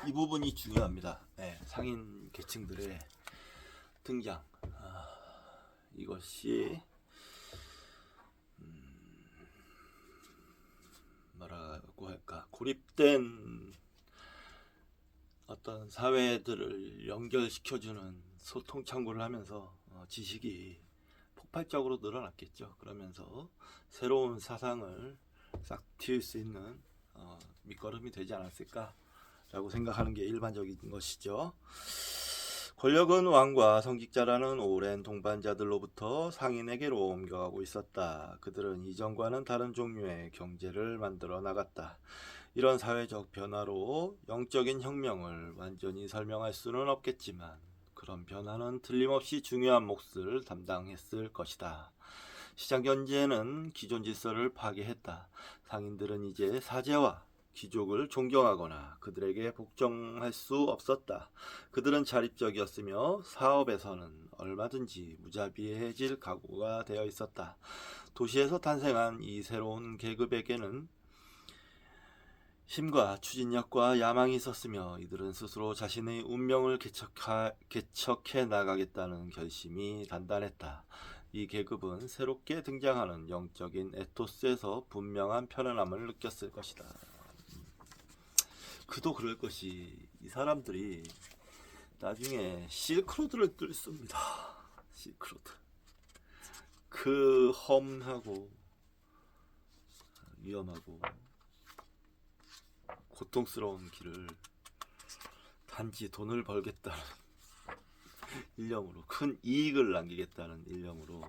이 부분이 중요합니다. 상인 계층들의 등장. 이것이 뭐라고 할까, 고립된 어떤 사회들을 연결시켜주는 소통 창구를 하면서 지식이 폭발적으로 늘어났겠죠. 그러면서 새로운 사상을 싹 틔울 수 있는 밑거름이 되지 않았을까라고 생각하는 게 일반적인 것이죠. 권력은 왕과 성직자라는 오랜 동반자들로부터 상인에게로 옮겨가고 있었다. 그들은 이전과는 다른 종류의 경제를 만들어 나갔다. 이런 사회적 변화로 영적인 혁명을 완전히 설명할 수는 없겠지만 그런 변화는 틀림없이 중요한 몫을 담당했을 것이다. 시장 경제는 기존 질서를 파괴했다. 상인들은 이제 사제와 귀족을 존경하거나 그들에게 복종할 수 없었다. 그들은 자립적이었으며 사업에서는 얼마든지 무자비해질 각오가 되어 있었다. 도시에서 탄생한 이 새로운 계급에게는 힘과 추진력과 야망이 있었으며 이들은 스스로 자신의 운명을 개척해 나가겠다는 결심이 단단했다. 이 계급은 새롭게 등장하는 영적인 에토스에서 분명한 편안함을 느꼈을 것이다. 그도 그럴 것이, 이 사람들이 나중에 실크로드를 뚫습니다. 실크로드. 그 험하고 위험하고 고통스러운 길을 단지 돈을 벌겠다는 일념으로, 큰 이익을 남기겠다는 일념으로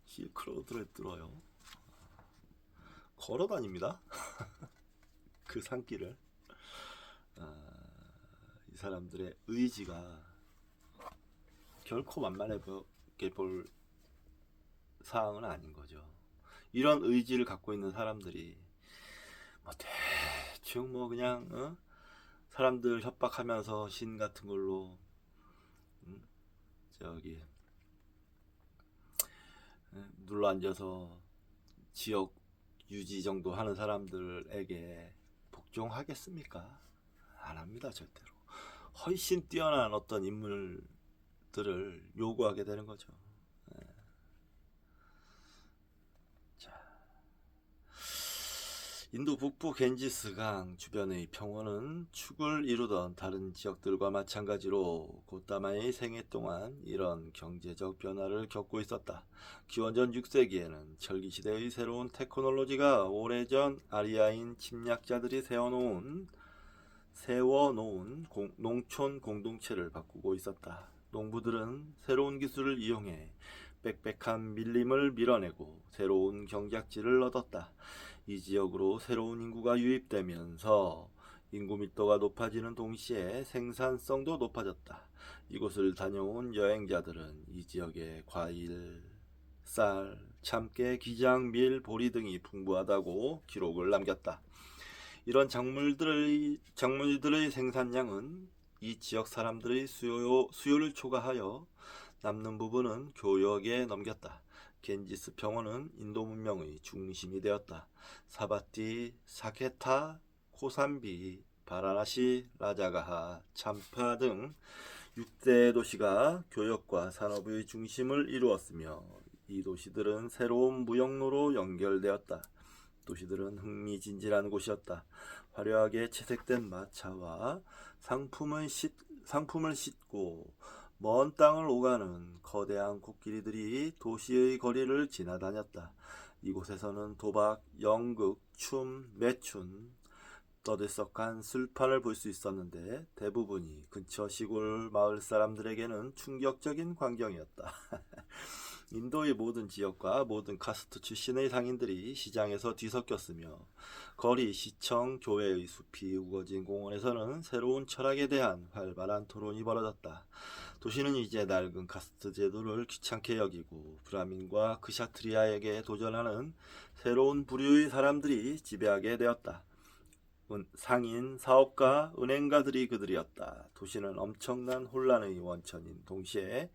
실크로드를 뚫어요. 걸어 다닙니다. 그 산길을. 이 사람들의 의지가 결코 만만하게 볼 사항은 아닌 거죠. 이런 의지를 갖고 있는 사람들이 뭐 대충 뭐 그냥 사람들 협박하면서 신 같은 걸로 저기 눌러 앉아서 지역 유지 정도 하는 사람들에게 복종하겠습니까? 안 합니다, 절대로. 훨씬 뛰어난 어떤 인물들을 요구하게 되는 거죠. 자, 인도 북부 겐지스강 주변의 평원은 축을 이루던 다른 지역들과 마찬가지로 고따마의 생애 동안 이런 경제적 변화를 겪고 있었다. 기원전 6세기에는 철기시대의 새로운 테크놀로지가 오래전 아리아인 침략자들이 세워놓은 농촌 공동체를 바꾸고 있었다. 농부들은 새로운 기술을 이용해 빽빽한 밀림을 밀어내고 새로운 경작지를 얻었다. 이 지역으로 새로운 인구가 유입되면서 인구 밀도가 높아지는 동시에 생산성도 높아졌다. 이곳을 다녀온 여행자들은 이 지역의 과일, 쌀, 참깨, 기장, 밀, 보리 등이 풍부하다고 기록을 남겼다. 이런 작물들의 생산량은 이 지역 사람들의 수요를 초과하여 남는 부분은 교역에 넘겼다. 겐지스 평원은 인도 문명의 중심이 되었다. 사바티, 사케타, 코삼비, 바라나시, 라자가하, 참파 등 6대 도시가 교역과 산업의 중심을 이루었으며 이 도시들은 새로운 무역로로 연결되었다. 도시들은 흥미진진한 곳이었다. 화려하게 채색된 마차와 상품을 싣고 먼 땅을 오가는 거대한 코끼리들이 도시의 거리를 지나다녔다. 이곳에서는 도박, 연극, 춤, 매춘, 떠들썩한 술판을 볼 수 있었는데 대부분이 근처 시골 마을 사람들에게는 충격적인 광경이었다. 인도의 모든 지역과 모든 카스트 출신의 상인들이 시장에서 뒤섞였으며 거리, 시청, 교회의 숲이 우거진 공원에서는 새로운 철학에 대한 활발한 토론이 벌어졌다. 도시는 이제 낡은 카스트 제도를 귀찮게 여기고 브라민과 크샤트리아에게 도전하는 새로운 부류의 사람들이 지배하게 되었다. 상인, 사업가, 은행가들이 그들이었다. 도시는 엄청난 혼란의 원천인 동시에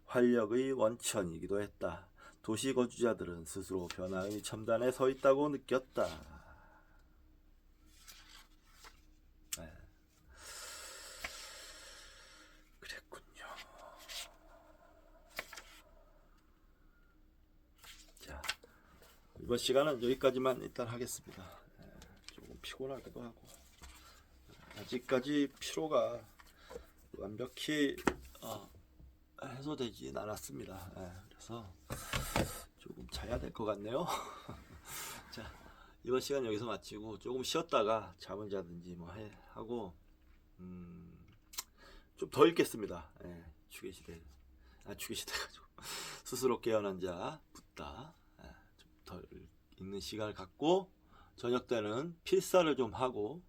활력의 원천이기도 했다. 도시 거주자들은 스스로 변화의 첨단에 서 있다고 느꼈다. 그랬군요. 자, 이번 시간은 여기까지만 일단 하겠습니다. 조금 피곤하기도 하고 아직까지 피로가 완벽히 해소되진 않았습니다. 그래서 조금 자야 될 것 같네요. 자, 이번 시간 여기서 마치고 조금 쉬었다가 잠을 자든지 뭐 하고 좀 더 읽겠습니다. 추계시대가지고 스스로 깨어난 자 붓다. 좀 더 읽는 시간을 갖고 저녁 때는 필사를 좀 하고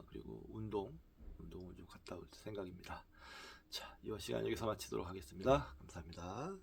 그리고 운동을 좀 갔다 올 생각입니다. 자, 이번 시간 여기서 마치도록 하겠습니다. 감사합니다.